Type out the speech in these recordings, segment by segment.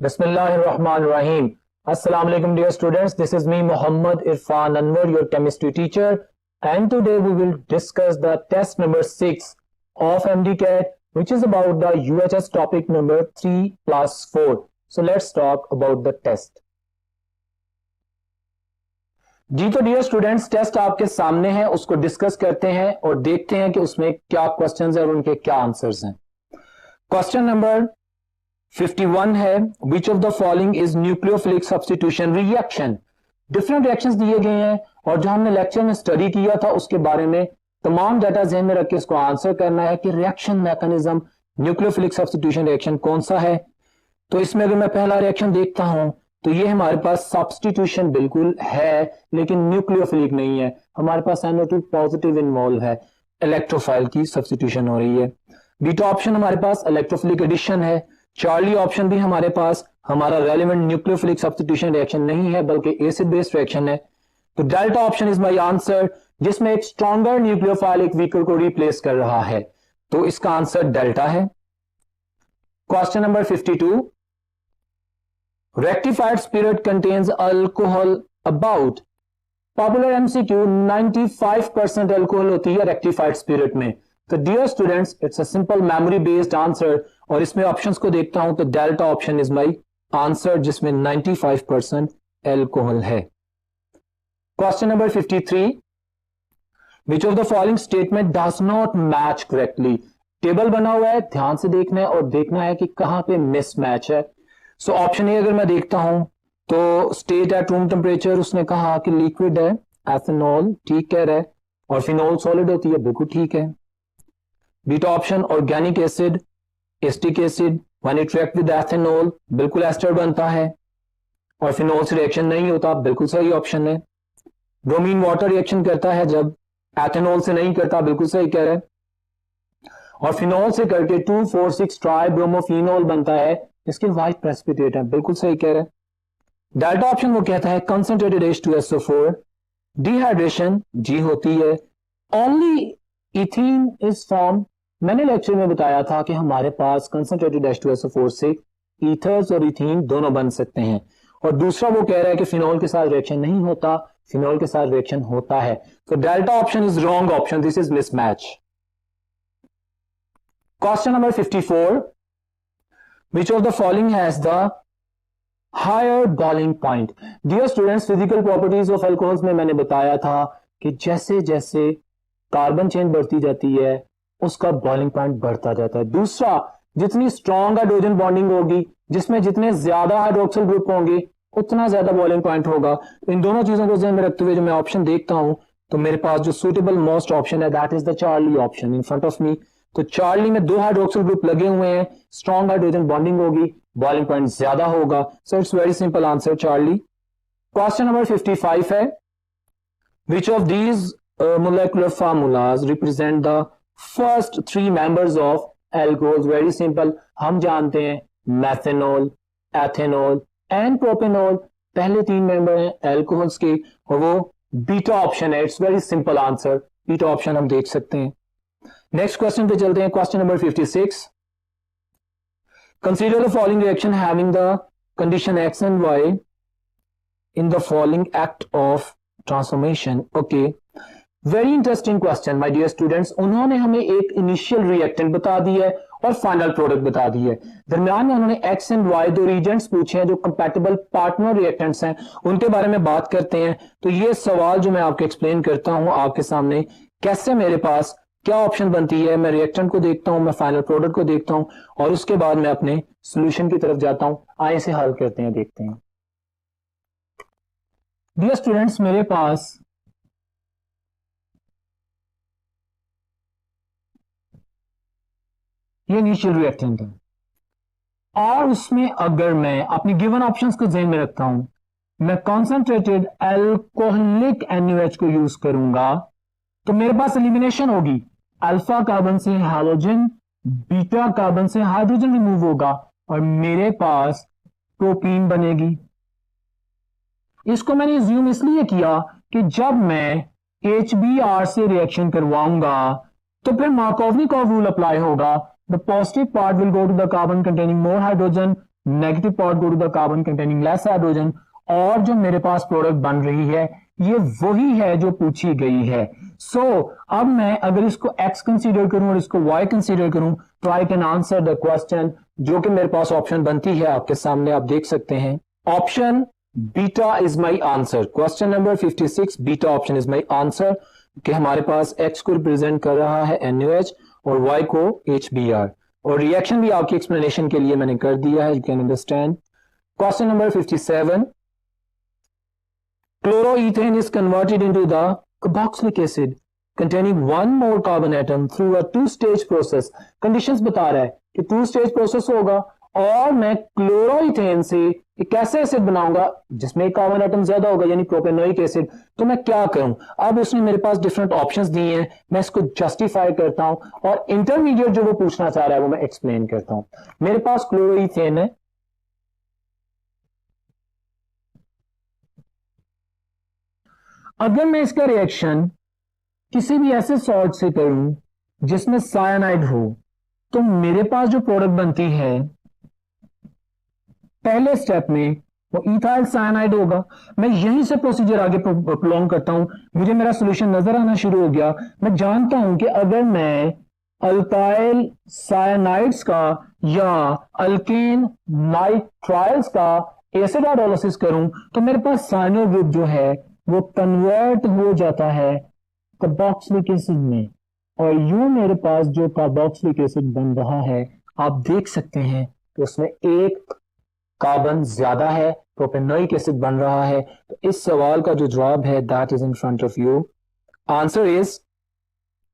Bismillahirrahmanirrahim. Assalamu alaikum dear students. This is me Muhammad Irfan Anwar, your chemistry teacher, and today we will discuss the test number 6 of MDCAT, which is about the UHS topic number 3 plus 4. So let's talk about the test. जी तो dear students, test आपके सामने है, उसको discuss करते हैं और देखते हैं कि उसमें क्या क्वेश्चंस हैं और उनके क्या आंसर्स हैं। क्वेश्चन नंबर 51 है, विच of the following is nucleophilic substitution reaction. Different reactions दिए गए हैं और जो हमने लेक्चर में स्टडी किया था उसके बारे में तमाम डाटा ज़हन में रख के इसको आंसर करना है कि reaction mechanism nucleophilic substitution reaction कौन सा है। तो इसमें अगर मैं पहला रिएक्शन देखता हूं तो ये हमारे पास सब्स्टिट्यूशन बिल्कुल है लेकिन न्यूक्लियोफिलिक नहीं है। हमारे पास NO2 पॉजिटिव इन्वॉल्व है, इलेक्ट्रोफाइल की सब्स्टिट्यूशन हो रही है। बीटा ऑप्शन हमारे पास इलेक्ट्रोफिलिक एडिशन है। चार्ली ऑप्शन भी हमारे पास हमारा रेलेवेंट न्यूक्लियोफिलिक सब्स्टिट्यूशन रिएक्शन नहीं है बल्कि एसिड बेस्ड रिएक्शन है। तो delta option is my answer, जिसमें एक स्ट्रॉन्गर न्यूक्लियोफाइल एक वीकर को रिप्लेस कर रहा है। तो इसका आंसर डेल्टा है। Question number 52, rectified spirit contains alcohol about. Popular MCQ 95% alcohol होती है रेक्टिफाइड स्पिरिट में। तो dear students, it's a simple memory based answer और इसमें ऑप्शंस को देखता हूं तो delta option is my answer, जिसमें 95% अल्कोहल है। Question number 53, which of the following statement does not match correctly. Table बना हुआ है, ध्यान से देखना है और देखना है कि कहां पे मिसमैच है। सो ऑप्शन ए अगर मैं देखता हूं तो स्टेट एट रूम टेम्परेचर, उसने कहा कि लिक्विड है, एथेनॉल ठीक कह रहा है, और फिनॉल सॉलिड होती है, बिल्कुल ठीक है। Beta option organic acid, acetic acid when it react with ethanol बिल्कुल एस्टर बनता है और फिनॉल से रिएक्शन नहीं होता, बिल्कुल सही ऑप्शन है। ब्रोमीन वाटर रिएक्शन करता है जब एथेनॉल से नहीं करता, बिल्कुल सही कह रहे हैं। और फिनॉल से करके 2,4,6 ट्राई ब्रोमोफिनॉल बनता है, इसके व्हाइट प्रेसिपिटेट है, बिल्कुल सही कह रहे हैं। डेल्टा ऑप्शन वो कहता है कंसंट्रेटेड H2SO4। डिहाइड्रेशन जी होती है। Only ethene is form. मैंने लेक्चर में बताया था कि हमारे पास कंसंट्रेटेड H2SO4 से ईथर्स और इथीन दोनों बन सकते हैं। और दूसरा वो कह रहा है कि फिनॉल के साथ रिएक्शन नहीं होता, फिनॉल के साथ रिएक्शन होता है। तो delta option is wrong option, this is mismatch. Question number 54, which of the following has the higher boiling point। Dear students, physical properties of alcohols में मैंने बताया था कि जैसे जैसे कार्बन चेन बढ़ती जाती है उसका बॉइलिंग पॉइंट बढ़ता जाता है। दूसरा, जितनी स्ट्रॉन्ग हाइड्रोजन बॉन्डिंग होगी, जिसमें जितने ज्यादा हाइड्रोक्सिल ग्रुप होंगे उतना ज्यादा बॉइलिंग पॉइंट होगा। इन दोनों चीजों को ध्यान में रखते हुए जो मैं ऑप्शन देखता हूं तो मेरे पास जो सुटेबल मोस्ट ऑप्शन है that is the Charlie option in front of me. तो चार्ली में 2 हाइड्रोक्सिल ग्रुप लगे हुए हैं, स्ट्रॉन्ग हाइड्रोजन बॉन्डिंग होगी, बॉइलिंग पॉइंट ज्यादा होगा। So it's very simple answer, Charlie. Question number 55 है, which of these molecular formulas represent the first 3 members of alcohols. Very simple, हम जानते हैं मेथेनॉल, एथेनॉल एंड प्रोपेनॉल पहले 3 मेंबर हैं alcohols के और वो बीटा ऑप्शन है। It's very simple answer, beta option हम देख सकते हैं। नेक्स्ट क्वेश्चन पे चलते हैं। Question number 56, consider the following reaction having the condition X and Y in the following act of transformation. Okay, very interesting question my dear students. उन्होंने हमें एक इनिशियल रिएक्टेंट बता दी है और फाइनल प्रोडक्ट बता दी है। दरमियान में उन्होंने X एंड Y 2 रिएजेंट्स पूछे हैं जो कंपैटिबल पार्टनर रिएक्टेंट्स हैं, उनके बारे में बात करते हैं। तो ये सवाल जो मैं आपको एक्सप्लेन करता हूं आपके सामने, कैसे मेरे पास क्या ऑप्शन बनती है, मैं रिएक्टेंट को देखता हूं, मैं फाइनल प्रोडक्ट को देखता हूं और उसके बाद मैं अपने सॉल्यूशन की तरफ जाता हूं। आइए इसे हल करते हैं, देखते हैं। डियर स्टूडेंट्स, मेरे पास ये इनिशियल रिएक्टेंट है और उसमें अगर मैं अपनी गिवन ऑप्शंस को ध्यान में रखता हूं, मैं कॉन्सेंट्रेटेड अल्कोहलिक NaOH को यूज करूंगा तो मेरे पास एलिमिनेशन होगी। अल्फा कार्बन से हाइड्रोजन, बीटा कार्बन से हाइड्रोजन रिमूव होगा और मेरे पास प्रोपीन बनेगी। इसको मैंने ज्यूम इसलिए किया कि जब मैं HBr से रिएक्शन करवाऊंगा तो फिर मार्कोवनिकॉव रूल अप्लाई होगा। The positive part will go to the carbon containing more hydrogen negative part go to the carbon containing less hydrogen, और जो मेरे पास प्रोडक्ट बन रही है ये वही है जो पूछी गई है। सो अब मैं अगर इसको x कंसीडर करूं और इसको y कंसीडर करूं तो I can answer the question, जो कि मेरे पास ऑप्शन बनती है आपके सामने, आप देख सकते हैं। Option beta is my answer. Question number 56, beta option is my answer, कि हमारे पास x को रिप्रेजेंट कर रहा है NaOH और y को HBr, और रिएक्शन भी आपकी एक्सप्लेनेशन के लिए मैंने कर दिया है, you can understand. Question number 57, chloroethane is converted into the carboxylic acid containing one more carbon atom through a two-stage process। Conditions बता रहा है कि टू स्टेज प्रोसेस होगा और मैं क्लोरोइथेन से एक ऐसे एसिड बनाऊंगा जिसमें एक कार्बन एटम ज्यादा होगा, यानी प्रोपेनोइक एसिड। तो मैं क्या करूं? अब उसने मेरे पास डिफरेंट ऑप्शंस दिए हैं, मैं इसको जस्टिफाई करता हूं और इंटरमीडिएट जो वो पूछना चाह रहा है वो मैं एक्सप्लेन करता हूं। मेरे पास क्लोरोइथेन है, अगर मैं इसका रिएक्शन किसी भी ऐसे सॉल्ट से करूं जिसमें साइनाइड हो तो मेरे पास जो प्रोडक्ट बनती है पहले स्टेप में वो इथाइल साइनाइड होगा। मैं यहीं से प्रोसीजर आगे प्रोलॉन्ग करता हूं, मुझे मेरा सॉल्यूशन नजर आना शुरू हो गया। मैं जानता हूं कि अगर मैं अल्काइल साइनाइड्स का या अल्केन नाइट्राइल्स का एसिड हाइड्रोलिसिस करूं तो मेरे पास साइनो ग्रुप जो है वो कन्वर्ट हो जाता है कार्बोक्सिलिक एसिड में, और यूं मेरे पास जो कार्बोक्सिलिक एसिड बन रहा है आप देख सकते हैं कि उसमें एक कार्बन ज्यादा है, प्रोपेनोइक एसिड बन रहा है। तो इस सवाल का जो जवाब है that is in front of you. Answer is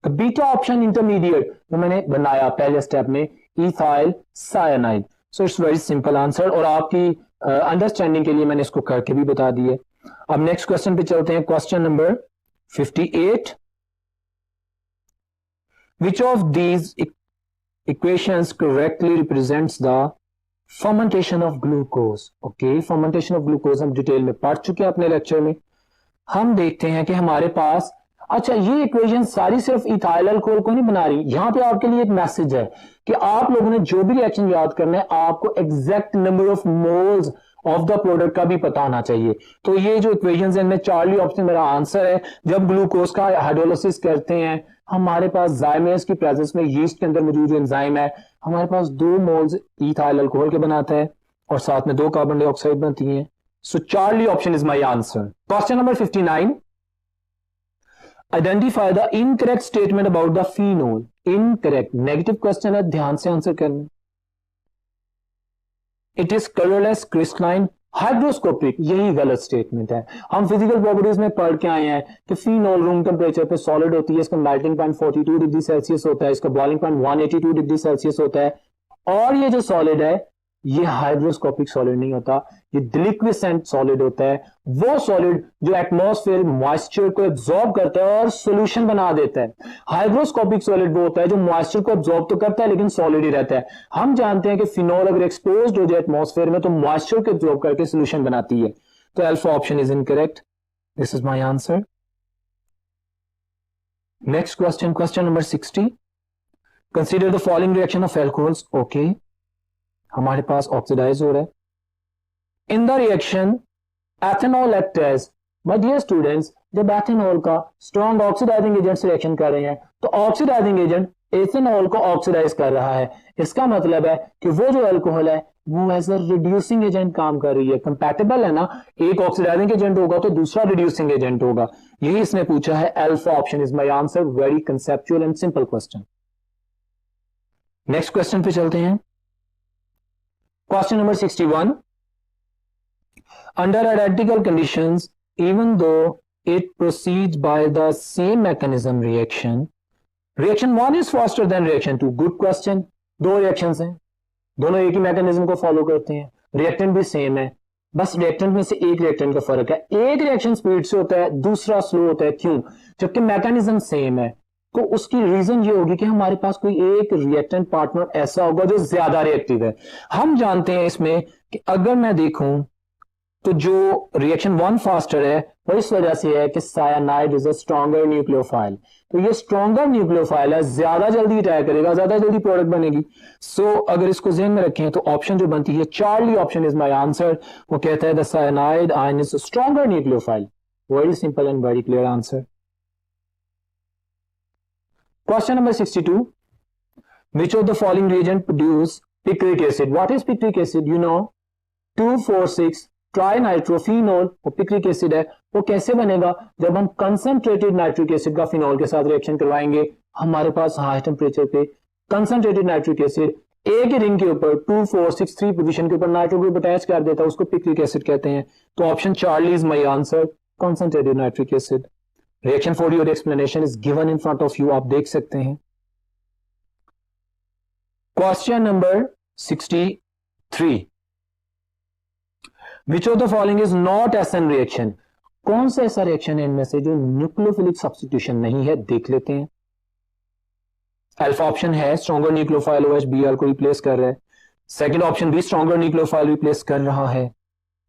beta option intermediate जो मैंने बनाया पहले स्टेप में, ethyl cyanide. So it's very simple answer, और आपकी अंडरस्टैंडिंग के लिए मैंने इसको करके भी बता दिया। अब नेक्स्ट क्वेश्चन पे चलते हैं। Question number 58, which of these equations correctly represents the fermentation of glucose? Okay, fermentation of glucose हम डिटेल में पढ़ चुके हैं अपने लेक्चर में। हम देखते हैं कि हमारे पास, अच्छा ये इक्वेशन सारी सिर्फ इथाइल अल्कोहल को नहीं बना रही, यहां पे आपके लिए एक मैसेज है कि आप लोगों ने जो भी रिएक्शन याद करना है आपको exact number of moles of the product का भी पता होना चाहिए। तो ये जो इक्वेशंस हैं, इनमें चार्ली ऑप्शन मेरा आंसर है। जब ग्लूकोज का हाइड्रोलिसिस करते हैं हमारे पास जाइमेस की प्रेजेंस में यीस्ट के अंदर मौजूद जो एंजाइम है हमारे पास 2 मोल्स इथाइल अल्कोहल के बनाता है और साथ में 2 कार्बन डाइऑक्साइड बनती हैं। So Charlie option is my answer. Question number 59, identify the incorrect statement about the phenol. Incorrect negative question है, ध्यान से आंसर करना। It is colourless crystalline hydroscopic, यही गलत स्टेटमेंट है। हम फिजिकल प्रॉपर्टीज में पढ़ के आए हैं कि फिनोल रूम टेम्परेचर पे सॉलिड होती है, इसका मेल्टिंग पॉइंट 42 डिग्री सेल्सियस होता है, इसका बॉइलिंग पॉइंट 182 डिग्री सेल्सियस होता है, और ये जो सॉलिड है ये हाइड्रोस्कोपिक सॉलिड नहीं होता, ये डिलिक्विसेंट सॉलिड होता है। वो सॉलिड जो एटमॉस्फेयर मॉइस्चर को एब्जॉर्ब करता है और सॉल्यूशन बना देता है। हाइड्रोस्कोपिक सॉलिड वो होता है जो मॉइस्चर को एब्जॉर्ब तो करता है लेकिन सॉलिड ही रहता है। हम जानते हैं कि फिनोल अगर एक्सपोज्ड हो जाए एटमॉस्फेयर में तो मॉइस्चर को एब्जॉर्ब करके सॉल्यूशन बनाती है। तो alpha option is incorrect, this is my answer. Next question, question number 60, consider the following reaction of alcohols. Okay, हमारे पास ऑक्सीडाइज हो रहा है। In the reaction ethanol act as, my dear students, जब एथेनॉल का स्ट्रॉन्ग ऑक्सीडाइजिंग एजेंट से reaction कर रहे हैं तो ऑक्सीडाइजिंग एजेंट एथेनॉल को ऑक्सीडाइज कर रहा है। इसका मतलब है कि वो जो अल्कोहल है वो एज अ रिड्यूसिंग एजेंट काम कर रही है। कंपैटिबल है ना, एक ऑक्सीडाइजिंग एजेंट होगा तो दूसरा रिड्यूसिंग एजेंट होगा। यही इसने पूछा है। Alpha option is my answer. Very conceptual and simple question. Next question पे चलते हैं। Question number 61. Under identical conditions, even though it proceeds by the same mechanism reaction 1 is faster than reaction 2. Good question. 2 reactions हैं, दोनों एक ही mechanism को follow करते हैं, reactant भी सेम है, बस रिएक्टेंट में से एक रिएक्टेंट का फर्क है। एक रिएक्शन स्पीड से होता है, दूसरा स्लो होता है। क्यों? जबकि मैकेनिज्म सेम है। तो उसकी रीजन ये होगी कि हमारे पास कोई एक रिएक्टेंट पार्टनर ऐसा होगा जो ज्यादा रिएक्टिव है। हम जानते हैं इसमें कि अगर मैं देखूं तो जो रिएक्शन 1 फास्टर है वो इस वजह से है कि cyanide is a stronger nucleophile. तो ये स्ट्रॉन्गर न्यूक्लियोफाइल है, ज्यादा जल्दी अटैक करेगा, ज्यादा जल्दी प्रोडक्ट बनेगी। सो अगर इसको ध्यान में रखें तो ऑप्शन जो बनती है Charlie option is my answer. वो कहता है the cyanide ion is a stronger nucleophile. Very simple and very clear answer. Question number 62, which of the following reagent produce picric acid? What is picric acid? You know, 2,4,6 ट्राइनाइट्रोफिनोल और picric acid है। वो कैसे बनेगा? जब हम concentrated nitric acid का phenol के साथ रिएक्शन करवाएंगे, हमारे पास हाई टेम्परेचर पे कंसंट्रेटेड नाइट्रिक एसिड एक ही रिंग के ऊपर 2, 4, 6, 3 पोजीशन के ऊपर नाइट्रो ग्रुप अटैच कर देता है, उसको पिक्रिक एसिड कहते हैं। तो option Charlie is my answer, concentrated nitric acid. Reaction for your explanation is given in front of you, आप देख सकते हैं। Question number 63, which of the following is not SN reaction? कौन सा ऐसा रिएक्शन है इनमें से जो न्यूक्लियोफिलिक सब्स्टिट्यूशन नहीं है? देख लेते हैं। अल्फा ऑप्शन है स्ट्रॉन्गर न्यूक्लियोफाइल OH Br को रिप्लेस कर रहा है। सेकंड ऑप्शन भी स्ट्रॉन्गर न्यूक्लियोफाइल रिप्लेस कर रहा है,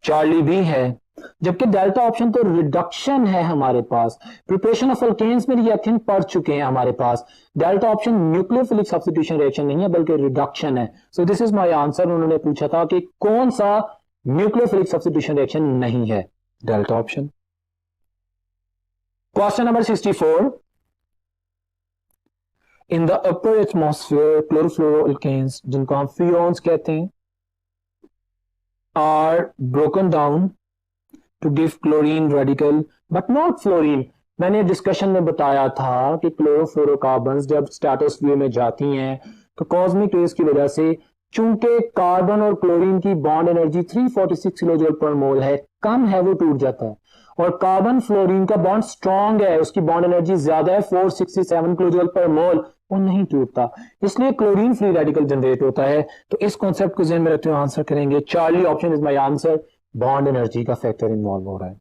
चार्ली भी है। जबकि डेल्टा ऑप्शन तो रिडक्शन है हमारे पास। प्रिपरेशन ऑफ अल्केन्स में रिएक्शन पढ़ चुके हैं हमारे पास। Delta option nucleophilic substitution reaction नहीं है बल्कि रिडक्शन है। So this is my answer. उन्होंने पूछा था कि कौन सा न्यूक्लियोफिलिक सब्स्टिट्यूशन रिएक्शन नहीं है? Delta option. Question number 64, in the upper atmosphere chlorofluoroalkanes, जिनको हम फ्रियोन्स कहते हैं, are broken down to give chlorine radical but not fluorine. मैंने डिस्कशन में बताया था कि क्लोरोफ्लोरोकार्बन्स जब स्ट्रेटोस्फीयर में जाती हैं तो कॉस्मिक रेज की वजह से, चूंकि कार्बन और क्लोरीन की बॉन्ड एनर्जी 346 किलोजूल पर मोल है, कम है, वो टूट जाता है। और कार्बन फ्लोरीन का बॉन्ड स्ट्रॉन्ग है, उसकी बॉन्ड एनर्जी ज्यादा है 467 किलोजूल पर मोल, वो नहीं टूटता, इसलिए क्लोरीन फ्री रेडिकल जनरेट होता है। तो इस कॉन्सेप्ट को ध्यान में रखते हुए आंसर करेंगे। Charlie option is my answer, bond energy का फैक्टर इन्वॉल्व हो रहा है।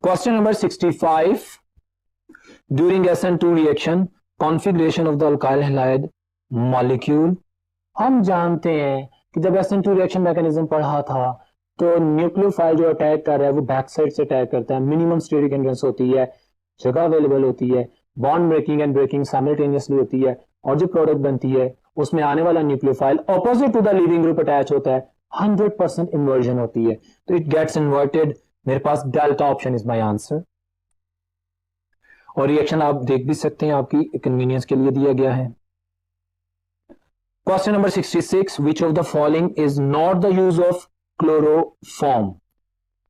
Question number 65, during SN2 reaction configuration of the alkyl halide molecule. हम जानते हैं कि जब SN2 रिएक्शन मैकेनिज्म पढ़ा था तो न्यूक्लियोफाइल जो अटैक कर रहा है वो बैक साइड से अटैक करता है, मिनिमम स्टेरिक हिंड्रेंस होती है, जगह अवेलेबल होती है, bond breaking and breaking simultaneously होती है, और जो प्रोडक्ट बनती है उसमें आने वाला nucleophile opposite to the leaving group attach होता है, 100% इन्वर्जन होती है, तो इट गेट्स इन्वर्टेड। मेरे पास delta option is my answer. और रिएक्शन आप देख भी सकते हैं, आपकी कन्वीनियंस के लिए दिया गया है। Question number 66, which of the following is not the use of chloroform?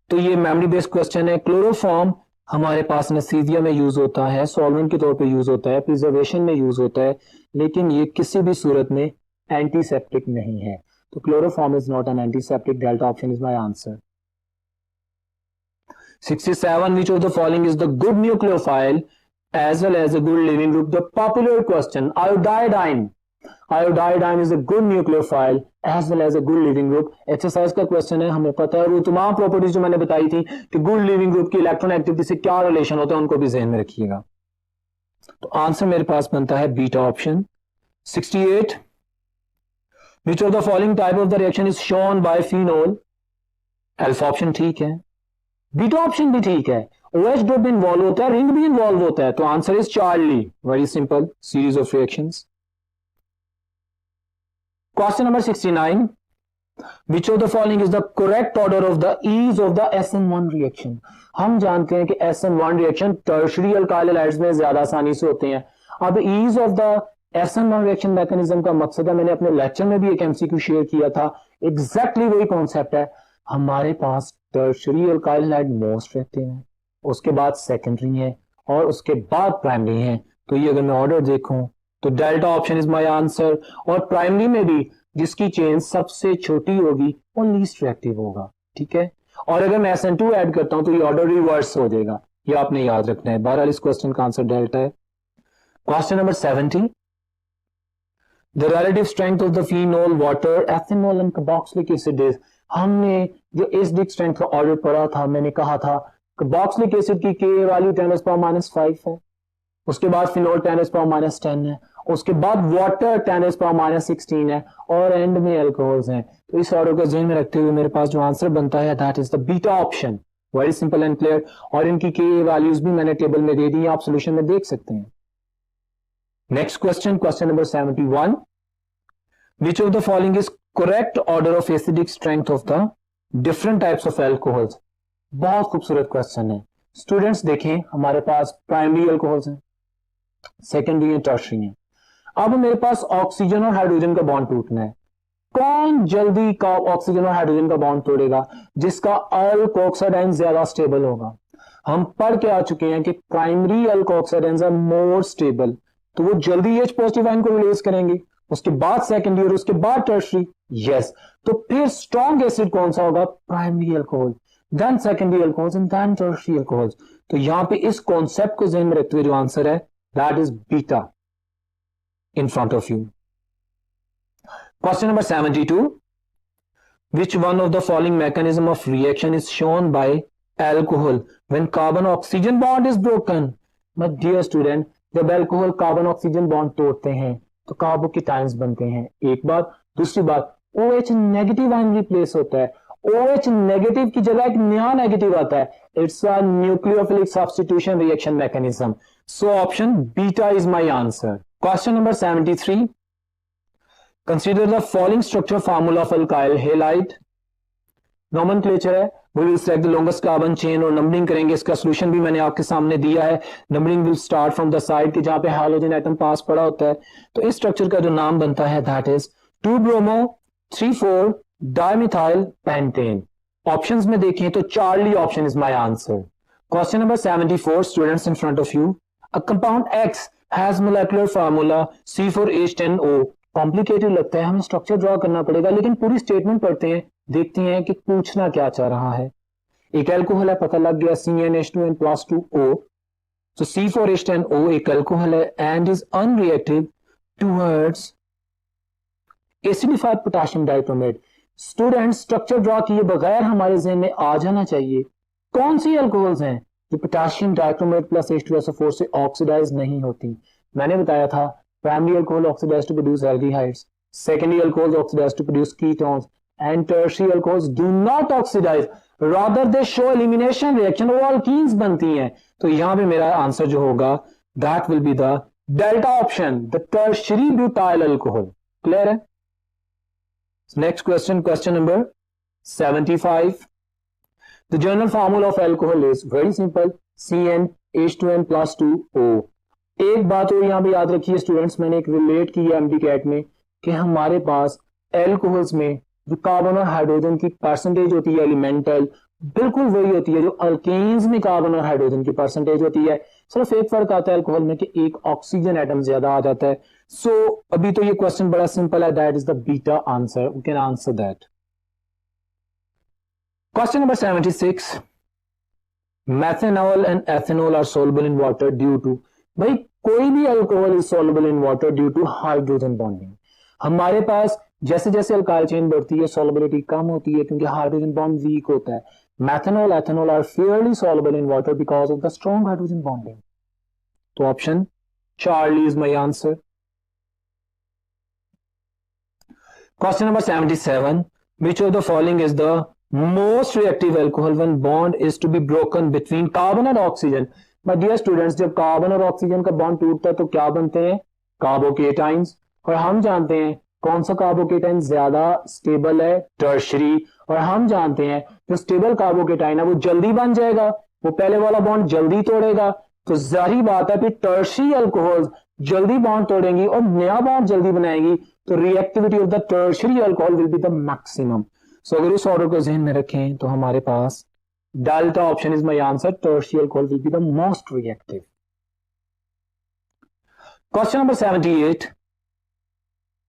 तो ये मेमोरी बेस्ड क्वेश्चन है। क्लोरोफॉर्म हमारे पास नसीजिया में यूज होता है, सॉल्वेंट के तौर पे यूज होता है, प्रिजर्वेशन में यूज होता है, लेकिन ये किसी भी सूरत में एंटीसेप्टिक नहीं है। तो chloroform is not an antiseptic. Delta option is my answer. 67, which of the following is the good nucleophile as well as a good living group? The popular question, iodine. Iodine is a good nucleophile as well as a good living group. Exercise का question है, हमें पता है। वो तमाम properties जो मैंने बताई थी कि गुड लिविंग ग्रुप की इलेक्ट्रॉन एक्टिविटी से क्या रिलेशन होता है, उनको भी ध्यान में रखिएगा। तो आंसर मेरे पास बनता है beta option. 68, which of the following type of the reaction is shown by phenol? Alpha option ठीक है, बीटा ऑप्शन भी ठीक है, OH ग्रुप इन्वॉल्व होता है, रिंग भी इन्वॉल्व होता है, तो answer is Charlie. Very simple series of reactions. Question number 69, which of the following is the correct order of the ease of the SN1 reaction? हम जानते हैं कि SN1 reaction tertiary alkyl halides में ज्यादा आसानी से होते हैं। अब ease of the SN1 reaction mechanism का मकसद है, मैंने अपने लेक्चर में भी एक MCQ शेयर किया था, एग्जैक्टली वही कॉन्सेप्ट है। हमारे पास टर्शरी अल्काइल हैलाइड मोस्ट रहते हैं, उसके बाद सेकेंडरी है, और उसके बाद प्राइमरी है। तो ये अगर मैं ऑर्डर देखूं तो delta option is my answer. और प्राइमरी में भी जिसकी चेन सबसे छोटी होगी वो लीस्ट रिएक्टिव होगा, ठीक है। और अगर मैं SN2 ऐड करता हूं तो ये ऑर्डर रिवर्स हो जाएगा, ये आपने याद रखना है। बहरहाल इस क्वेश्चन का आंसर डेल्टा है। Question number 70, the relative strength of the phenol water ethanol and carboxylic acid is. हमने जो एसिडिक स्ट्रेंथ का ऑर्डर पढ़ा था, मैंने कहा था कार्बोक्सिलिक एसिड की Ka वैल्यू 10⁻⁵ है, उसके बाद फिनोल 10⁻⁻10 है, उसके बाद वाटर 10⁻⁻16 है, और एंड में अल्कोहल्स हैं। तो इस ऑर्डर को ध्यान में रखते हुए मेरे पास जो आंसर बनता है that is the beta option. Very simple and clear, और इनकी के वैल्यूज भी मैंने टेबल में दे दी, आप सॉल्यूशन में देख सकते हैं। Next question, question number 71, which of the following is correct order of acidic strength of the different types of alcohols. बहुत खूबसूरत क्वेश्चन है स्टूडेंट्स। देखें हमारे पास प्राइमरी अल्कोहल्स हैं, सेकेंडरी एंड टर्शरी हैं। अब मेरे पास ऑक्सीजन और हाइड्रोजन का बॉन्ड टूटना है। कौन जल्दी का ऑक्सीजन और हाइड्रोजन का बॉन्ड तोड़ेगा? जिसका अल्कोक्साडाइन ज्यादा स्टेबल होगा। हम पढ़ के आ चुके हैं कि प्राइमरी अल्कोक्साडाइंस आर मोर स्टेबल, तो वो जल्दी एच पॉजिटिव आयन को रिलीज करेंगे, उसके बाद सेकेंडरी और उसके बाद टर्शरी। यस, तो फिर स्ट्रॉन्ग एसिड कौन सा होगा? Primary alcohol, then secondary alcohols and then tertiary alcohols. तो यहां पे इस कॉन्सेप्ट को ध्यान में रखते हुए जो आंसर है that is beta in front of you. Question number 72, which one of the following mechanism of reaction is shown by alcohol when carbon oxygen bond is broken? My dear student, जब alcohol carbon oxygen bond तोड़ते हैं तो carbocations बनते हैं, एक बात। दूसरी बात, OH नेगेटिव आयन रिप्लेस होता है, OH नेगेटिव की जगह एक नया नेगेटिव आता है। It's a nucleophilic substitution reaction mechanism. So option beta is my answer. Question number 73. Consider the following structure formula of alkyl halide. Nomenclature है, we will select the longest carbon chain और numbering करेंगे। इसका solution भी मैंने आपके सामने दिया है। Numbering will start from the side के जहां पे हाइड्रोजन एटम पास पड़ा होता है। तो इस स्ट्रक्चर का जो नाम बनता है that is 2-bromo 3,4 dimethyl pentane। Options में देखें तो Charlie option is my answer. Question number 74 students in front of you, a compound X has molecular formula C4H10O। Complicated लगता है, हमें स्ट्रक्चर ड्रॉ करना पड़ेगा, लेकिन पूरी स्टेटमेंट पढ़ते हैं, देखते हैं कि पूछना क्या चाह रहा है। एक एल्कोहल है, पता लग गया, CnH2n+2O। तो C4H10O एक एल्कोहल है and is unreactive towards acidified potassium dichromate. Student structure draw किए बगैर हमारे जहन में आ जाना चाहिए कौन सी एल्कोहल्स हैं जो पोटेशियम डाइक्रोमेट प्लस H2SO4 से ऑक्सीडाइज नहीं होती। मैंने बताया था primary alcohol oxidise to produce aldehydes, secondary alcohol oxidise to produce ketones and tertiary alcohols do not oxidise, rather they show elimination reaction, वो अल्कीन्स बनती हैं। तो यहां पे मेरा आंसर जो होगा that will be the delta option, the tertiary butyl alcohol. Clear है? Next question, question number 75। The general formula of alcohol is very simple, CnH2n+2O। एक बात और यहां पे याद रखिए स्टूडेंट्स, मैंने एक रिलेट की है MD-CAT में कि हमारे पास एल्कोहल्स में जो कार्बन और हाइड्रोजन की परसेंटेज होती है एलिमेंटल, बिल्कुल वही होती है जो अल्केन्स में कार्बन और हाइड्रोजन की परसेंटेज होती है। सिर्फ एक फर्क आता है अल्कोहल में कि एक ऑक्सीजन एटम ज्यादा आ जाता है। सो अभी तो ये क्वेश्चन बड़ा सिंपल है, that is the beta answer, we can answer that. Question number 76. Methanol and ethanol are soluble in water due to, भाई कोई भी alcohol is soluble in water due to hydrogen bonding। हमारे पास जैसे जैसे alkyl chain बढ़ती है solubility कम होती है क्योंकि हाइड्रोजन बॉन्ड वीक होता है। Methanol, ethanol are fairly soluble in water because of the strong hydrogen bonding। तो option Charlie is my answer। Question number 77. Which of the following is the most reactive alcohol when bond is to be broken between carbon and oxygen? My dear students, जब carbon और oxygen का bond टूटता है तो क्या बनते हैं? Carbocations. और हम जानते हैं कौन सा कार्बोकेटाइन ज्यादा स्टेबल है? टर्शरी। और हम जानते हैं जो स्टेबल कार्बोकेटाइन है वो जल्दी बन जाएगा, वो पहले वाला बॉन्ड जल्दी तोड़ेगा। तो जाहिर बात है फिर टर्शरी अल्कोहल जल्दी बॉन्ड तोड़ेंगी और नया बॉन्ड जल्दी बनाएगी, तो reactivity of the tertiary alcohol will be the maximum. So अगर उस ऑर्डर को ध्यान में रखें तो हमारे पास delta option is my answer, tertiary alcohol will be the most reactive. Question number 78।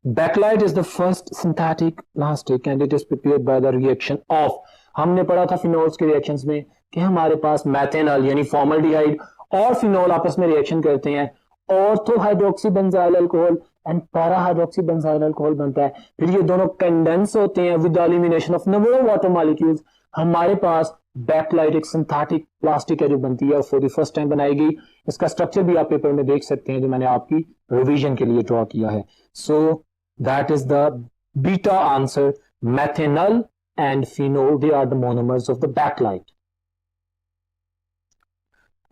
Bakelite is the first synthetic plastic and it is prepared by the reaction of, हमने पढ़ा था फिनोल्स के रिएक्शंस में कि हमारे पास मैथेनॉल यानी formaldehyde और phenol आपस में रिएक्शन करते हैं, ortho hydroxy benzyl alcohol and para hydroxy benzyl alcohol बनता है। फिर ये दोनों कंडेंस होते हैं with the elimination of number of water molecules. हमारे पास बैकलाइट एक सिंथेटिक प्लास्टिक है जो बनती है और फॉर द फर्स्ट टाइम बनाई गई। इसका स्ट्रक्चर भी आप पेपर में देख सकते हैं जो मैंने आपकी रिवीजन के लिए ड्रॉ किया है। So that is the beta answer, methanol and phenol, they are the monomers of the bakelite.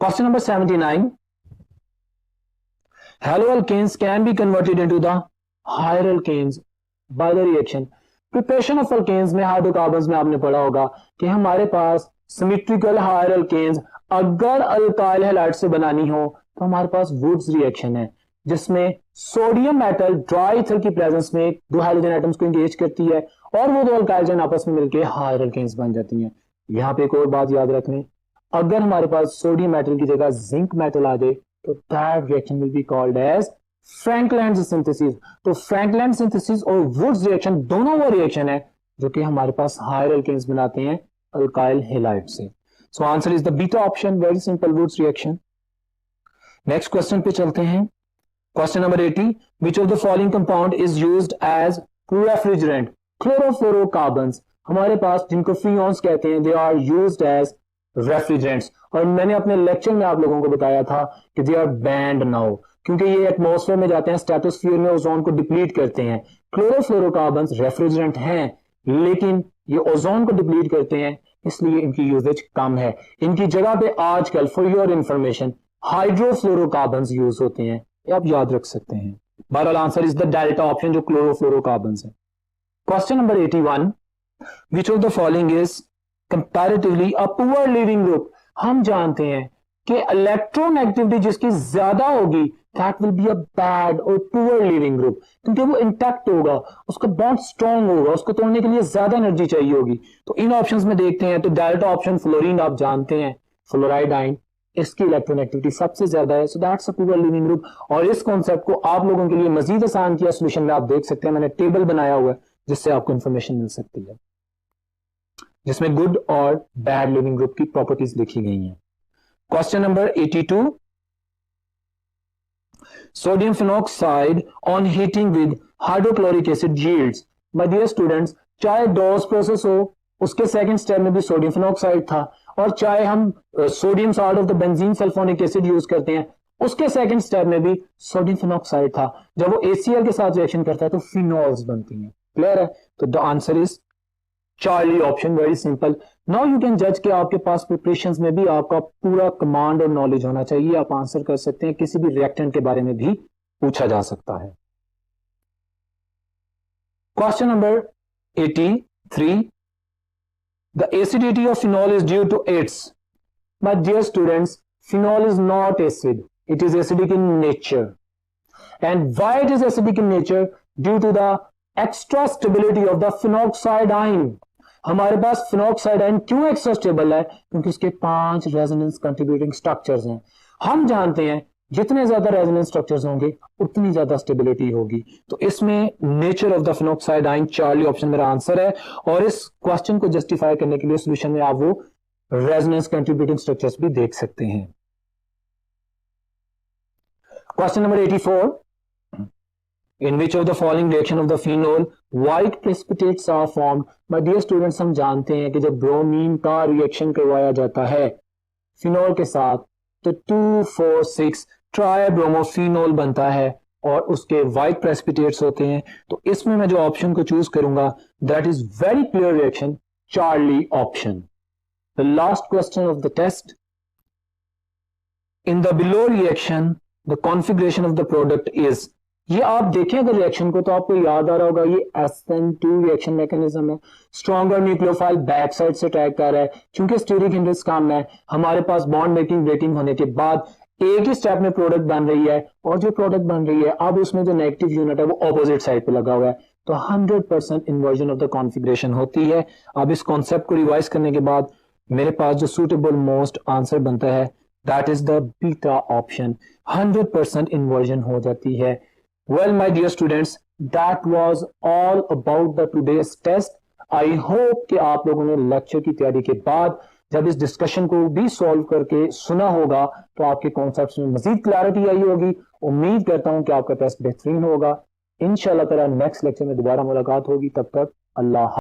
Question number 79. Haloalkanes can be converted into the higher alkanes by the reaction. Preparation of alkanes में, hydrocarbons में आपने पढ़ा होगा कि हमारे पास symmetrical higher alkanes अगर alkyl halide से बनानी हो तो हमारे पास वुड्स रिएक्शन है, जिसमें सोडियम मेटल ड्राई ईथर की प्रेजेंस में दो हाइड्रोजन एटम्स को एंगेज करती है और वो दो अल्काइल आपस में मिलकर हायर अल्केन्स बन जाती हैं। यहाँ पे एक और बात याद रखनी, अगर हमारे पास सोडियम मेटल की जगह जिंक मेटल आ जाए तो that reaction will be called as Frankland synthesis. तो फ्रैंकलैंड सिंथेसिस और वुड्स रिएक्शन दोनों वो रिएक्शन है जो कि हमारे पास हायर अल्केन्स बनाते हैं अल्काइल हैलाइड से। So answer is the beta option, very simple, Wurtz reaction. Next question पे चलते हैं। Question number 80, which of the following compound is used as refrigerant? Chlorofluorocarbons हमारे पास, जिनको फ्रीऑन्स कहते हैं, they are used as refrigerants. और मैंने अपने लेक्चर में आप लोगों को बताया था कि दे आर बैंड नाउ, क्योंकि ये एटमॉस्फेयर में जाते हैं, स्ट्रेटोस्फीयर में ओजोन को डिप्लीट करते हैं। क्लोरोफ्लोरोकार्बन्स रेफ्रिजरेंट हैं, लेकिन ये ओजोन को डिप्लीट करते हैं, इसलिए इनकी यूजेज कम है। इनकी जगह पे आजकल, फॉर योर इंफॉर्मेशन, हाइड्रोफ्लोरोकार्बन्स यूज होते हैं, ये आप याद रख सकते हैं। बहरहाल answer is the delta option, जो क्लोरोफ्लोरोकार्बन्स है। Question number 81, which of the following is comparatively a poor leaving group? हम जानते हैं कि इलेक्ट्रोनेगेटिविटी जिसकी ज्यादा होगी that will be a bad और पुअर लिविंग ग्रुप, क्योंकि वो इंटैक्ट होगा, उसका बॉन्ड स्ट्रॉन्ग होगा, उसको तोड़ने के लिए ज्यादा एनर्जी चाहिए होगी। तो इन ऑप्शंस में देखते हैं, तो डेल्टा ऑप्शन फ्लोरीन आप जानते हैं, फ्लोराइडाइन, इसकी इलेक्ट्रोनेगेटिविटी सबसे ज्यादा है, so that's a poor leaving group. और इस कॉन्सेप्ट को आप लोगों के लिए मजीद आसान किया सोल्यूशन में आप देख सकते हैं, मैंने टेबल बनाया हुआ है जिससे आपको इंफॉर्मेशन मिल सकती है, जिसमें गुड और बैड लिविंग ग्रुप की प्रॉपर्टीज लिखी गई हैं। Question number 82, sodium phenoxide on heating with hydrochloric acid yields. My dear students, चाहे डॉस प्रोसेस हो, उसके सेकंड स्टेप में भी सोडियम फिनॉक्साइड था, और चाहे हम sodium salt of the benzene sulphonic acid use करते हैं, उसके सेकंड स्टेप में भी सोडियम फिनॉक्साइड था। जब वो HCl के साथ रिएक्शन करता है तो फिनॉल्स बनती हैं। क्लियर है? तो the answer is Charlie option, very simple. Now you can जज कि आपके पास प्रिपरेशंस में भी आपका पूरा कमांड और नॉलेज होना चाहिए, आप आंसर कर सकते हैं, किसी भी रिएक्टेंट के बारे में भी पूछा जा सकता है। Question number 83, the acidity of phenol is due to its. My dear students, phenol is not acid, it is acidic in nature. And why it is acidic in nature? Due to the extra stability of the phenoxide ion. हमारे पास phenoxide ion क्यों extra stable है? क्योंकि उसके 5 resonance contributing structures हैं। हम जानते हैं जितने ज्यादा रेजोनेंस स्ट्रक्चर्स होंगे उतनी ज्यादा स्टेबिलिटी होगी। तो इसमें nature of the phenoxide ion, Charlie option मेरा आंसर है। और इस क्वेश्चन को जस्टिफाई करने के लिए सॉल्यूशन में आप वो रेजोनेंस कंट्रीब्यूटिंग स्ट्रक्चर्स भी देख सकते हैं। Question number 84, in which of the following reaction of the phenol white precipitates are formed? My dear students, हम जानते हैं कि जब ब्रोमीन का रिएक्शन करवाया जाता है फिनॉल के साथ तो 2,4,6 ट्राइब्रोमोफिनॉल बनता है और उसके व्हाइट प्रेसिपिटेट्स होते हैं। तो इसमें मैं जो ऑप्शन को चूज करूंगा that is very clear reaction, Charlie option. The last question of the test, in the below reaction the configuration of the product is. ये आप देखें अगर रिएक्शन को तो आपको याद आ रहा होगा, ये SN2 रिएक्शन मैकेनिज्म है। स्ट्रॉन्गर न्यूक्लियोफाइल बैक साइड से अटैक कर रहा है, क्योंकि स्टीरिक हिंड्रेंस कम है। हमारे पास बॉन्ड मेकिंग ब्रेकिंग होने के बाद एक ही स्टेप में प्रोडक्ट बन रही है, और जो प्रोडक्ट बन रही है अब उसमें जो नेगेटिव यूनिट है वो ऑपोजिट साइड पे लगा हुआ है। तो 100% इन्वर्जन ऑफ द कॉन्फिगरेशन होती है। अब इस कॉन्सेप्ट को रिवाइज करने के बाद मेरे पास जो सुटेबल मोस्ट आंसर बनता है that is the beta option, 100% inversion हो जाती है। Well, my dear students, that was all about the today's test. I hope कि आप लोगों ने लेक्चर की तैयारी के बाद जब इस डिस्कशन को भी सॉल्व करके सुना होगा तो आपके कॉन्सेप्ट्स में मजीद क्लैरिटी आई होगी। उम्मीद करता हूं कि आपका टेस्ट बेहतरीन होगा। इंशाल्लाह ताला नेक्स्ट लेक्चर में दोबारा मुलाकात होगी। तब तक अल्लाह।